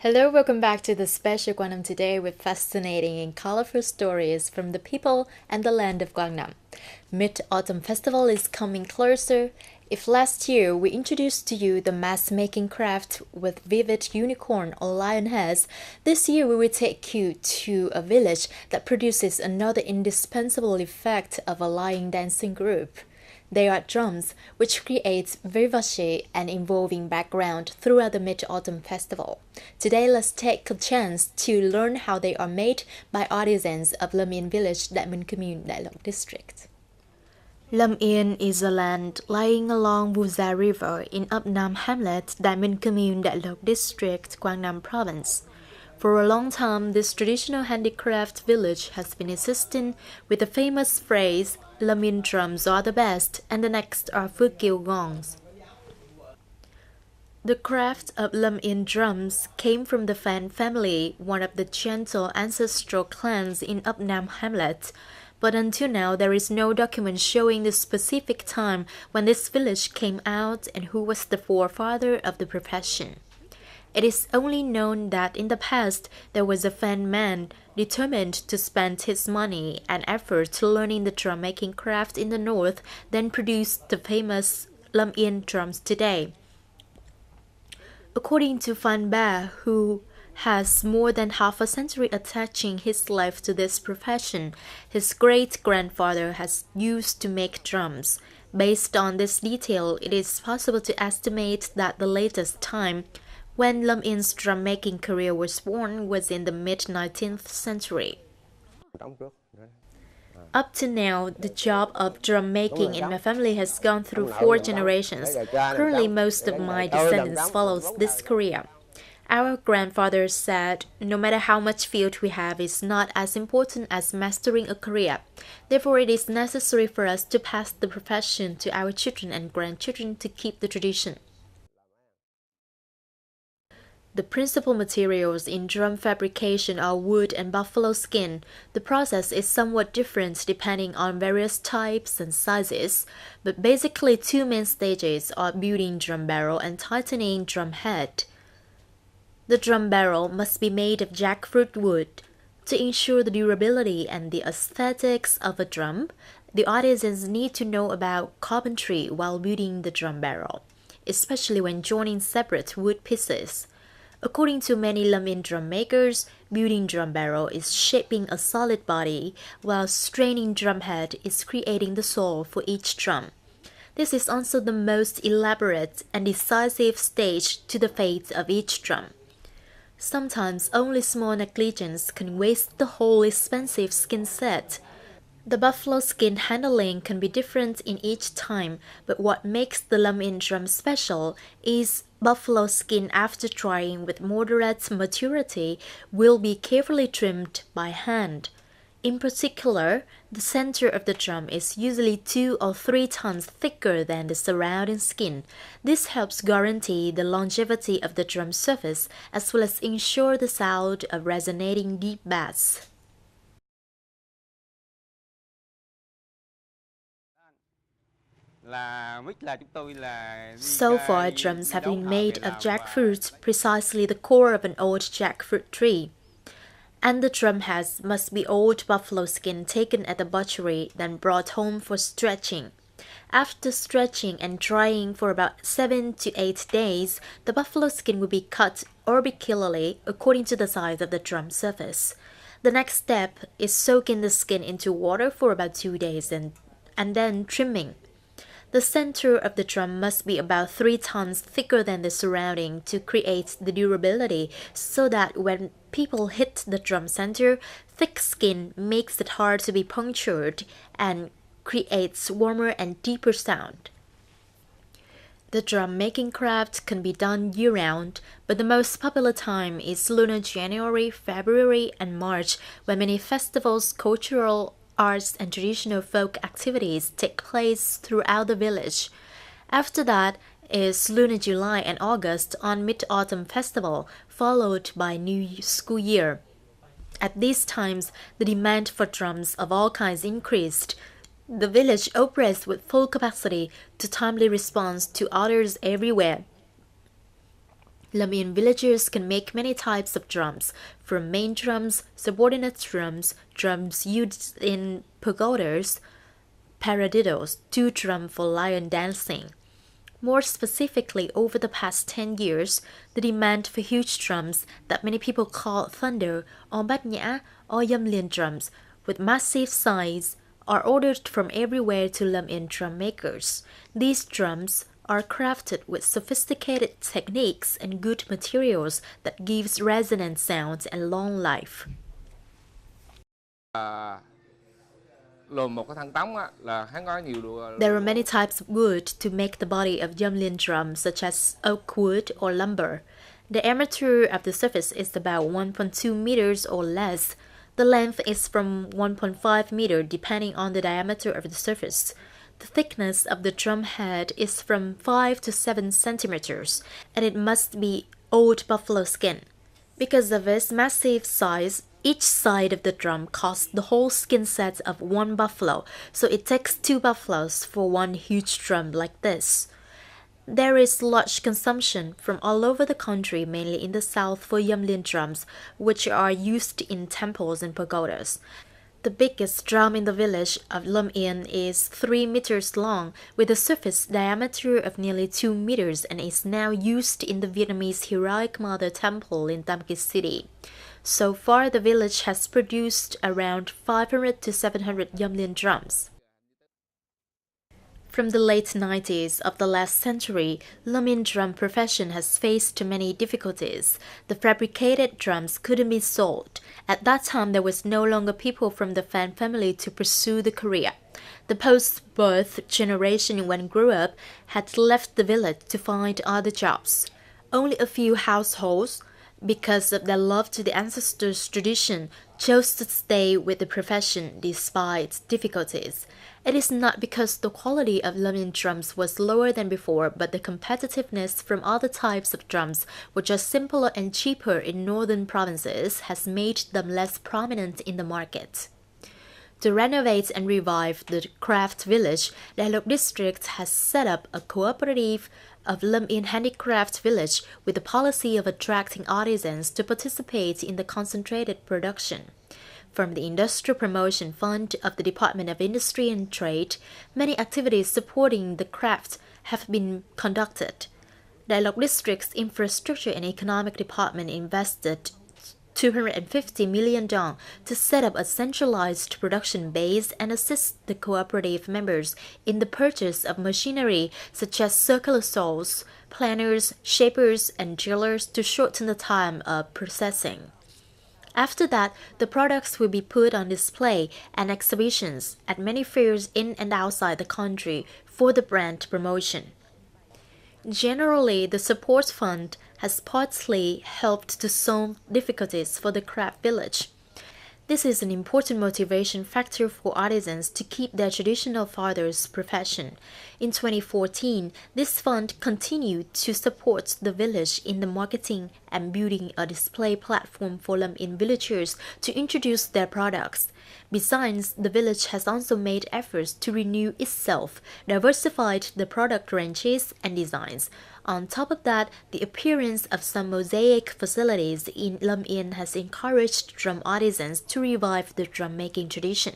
Hello, welcome back to the special Quang today with fascinating and colorful stories from the people and the land of Gangnam. Mid-Autumn Festival is coming closer. If last year we introduced to you the mask-making craft with vivid unicorn or lion heads, this year we will take you to a village that produces another indispensable effect of a lion dancing group. They are drums, which creates vivace and involving background throughout the Mid-Autumn Festival. Today, let's take a chance to learn how they are made by artisans of Lâm Yên Village, Đại Minh Commune, Đại Lộc District. Lâm Yên is a land lying along Vu Gia River in Upnam Hamlet, Đại Minh Commune, Đại Lộc District, Quang Nam Province. For a long time, this traditional handicraft village has been existing with the famous phrase, Lâm Yên drums are the best, and the next are Phước Kiều gongs. The craft of Lâm Yên drums came from the Phan family, one of the gentle ancestral clans in Upnam Hamlet, but until now there is no document showing the specific time when this village came out and who was the forefather of the profession. It is only known that in the past there was a Phan man determined to spend his money and effort learning the drum-making craft in the north, then produced the famous Lâm Yên drums today. According to Phan Ba, who has more than half a century attaching his life to this profession, his great-grandfather has used to make drums. Based on this detail, it is possible to estimate that the latest time when Lâm Yên drum-making career was born was in the mid-19th century. Up to now, the job of drum making in my family has gone through 4 generations. Currently, most of my descendants follows this career. Our grandfather said, no matter how much field we have is not as important as mastering a career. Therefore, it is necessary for us to pass the profession to our children and grandchildren to keep the tradition. The principal materials in drum fabrication are wood and buffalo skin. The process is somewhat different depending on various types and sizes, but basically 2 main stages are building drum barrel and tightening drum head. The drum barrel must be made of jackfruit wood. To ensure the durability and the aesthetics of a drum, the artisans need to know about carpentry while building the drum barrel, especially when joining separate wood pieces. According to many Lâm Yên drum makers, building drum barrel is shaping a solid body, while straining drum head is creating the soul for each drum. This is also the most elaborate and decisive stage to the fate of each drum. Sometimes only small negligence can waste the whole expensive skin set. The buffalo skin handling can be different in each time, but what makes the Lâm Yên drum special is buffalo skin after drying with moderate maturity will be carefully trimmed by hand. In particular, the center of the drum is usually 2 or 3 tons thicker than the surrounding skin. This helps guarantee the longevity of the drum surface as well as ensure the sound of resonating deep bass. So far, drums have been made of jackfruit, precisely the core of an old jackfruit tree. And the drum heads must be old buffalo skin taken at the butchery, then brought home for stretching. After stretching and drying for about 7 to 8 days, the buffalo skin will be cut orbically according to the size of the drum surface. The next step is soaking the skin into water for about 2 days and then trimming. The center of the drum must be about 3 tons thicker than the surrounding to create the durability so that when people hit the drum center, thick skin makes it hard to be punctured and creates warmer and deeper sound. The drum making craft can be done year-round, but the most popular time is lunar January, February, and March when many festivals, cultural arts and traditional folk activities take place throughout the village. After that is lunar July and August on Mid-Autumn Festival, followed by New School Year. At these times, the demand for drums of all kinds increased. The village operates with full capacity to timely respond to orders everywhere. Lam In villagers can make many types of drums, from main drums, subordinate drums, drums used in pagodas, paradiddles, to drum for lion dancing. More specifically, over the past 10 years, the demand for huge drums that many people call thunder or bát nhã or Yam Lian drums with massive size are ordered from everywhere to Lam In drum makers. These drums are crafted with sophisticated techniques and good materials that gives resonant sounds and long life. There are many types of wood to make the body of Yam Lian drum, such as oak wood or lumber. The diameter of the surface is about 1.2 meters or less. The length is from 1.5 meter depending on the diameter of the surface. The thickness of the drum head is from 5 to 7 centimeters, and it must be old buffalo skin. Because of its massive size, each side of the drum costs the whole skin set of one buffalo, so it takes 2 buffaloes for one huge drum like this. There is large consumption from all over the country, mainly in the south, for Yam Lian drums, which are used in temples and pagodas. The biggest drum in the village of Lam In is 3 meters long, with a surface diameter of nearly 2 meters, and is now used in the Vietnamese Heroic Mother Temple in Tam Kit City. So far, the village has produced around 500 to 700 Yam Lian drums. From the late 90s of the last century, Lam In drum profession has faced many difficulties. The fabricated drums couldn't be sold. At that time, there was no longer people from the Fan family to pursue the career. The post-birth generation, when grew up, had left the village to find other jobs. Only a few households, because of their love to the ancestors' tradition, chose to stay with the profession despite difficulties. It is not because the quality of Lam In drums was lower than before, but the competitiveness from other types of drums, which are simpler and cheaper in northern provinces, has made them less prominent in the market. To renovate and revive the craft village, Đại Lộc District has set up a cooperative of Lam In Handicraft Village with the policy of attracting artisans to participate in the concentrated production. From the Industrial Promotion Fund of the Department of Industry and Trade, many activities supporting the craft have been conducted. Đại Lộc District's Infrastructure and Economic Department invested 250 million dong to set up a centralized production base and assist the cooperative members in the purchase of machinery such as circular saws, planners, shapers, and drillers to shorten the time of processing. After that, the products will be put on display and exhibitions at many fairs in and outside the country for the brand promotion. Generally, the support fund has partly helped to solve difficulties for the craft village. This is an important motivation factor for artisans to keep their traditional father's profession. In 2014, this fund continued to support the village in the marketing and building a display platform for Lam In villagers to introduce their products. Besides, the village has also made efforts to renew itself, diversified the product ranges and designs. On top of that, the appearance of some mosaic facilities in Lam In has encouraged drum artisans to revive the drum making tradition.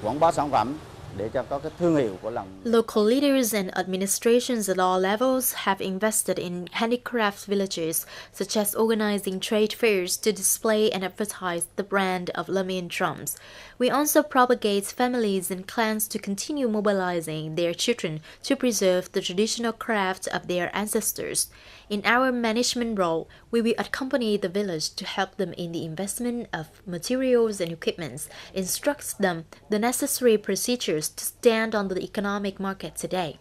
Quảng bá sản phẩm để cho có cái thương hiệu của làng. Local leaders and administrations at all levels have invested in handicraft villages, such as organizing trade fairs to display and advertise the brand of Lam In drums. We also propagate families and clans to continue mobilizing their children to preserve the traditional craft of their ancestors. In our management role, we will accompany the village to help them in the investment of materials and equipment, instruct them the necessary procedures to stand on the economic market today.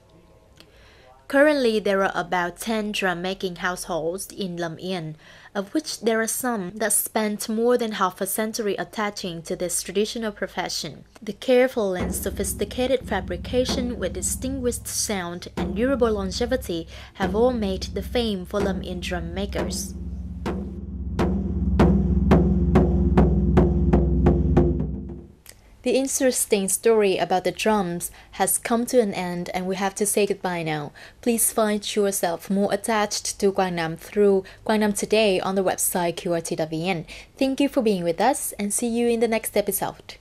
Currently, there are about 10 drum-making households in Lam In, of which there are some that spent more than half a century attaching to this traditional profession. The careful and sophisticated fabrication with distinguished sound and durable longevity have all made the fame for Lam In drum makers. The interesting story about the drums has come to an end and we have to say goodbye now. Please find yourself more attached to Guangnam through Guangnam Today on the website qrt.vn. Thank you for being with us and see you in the next episode.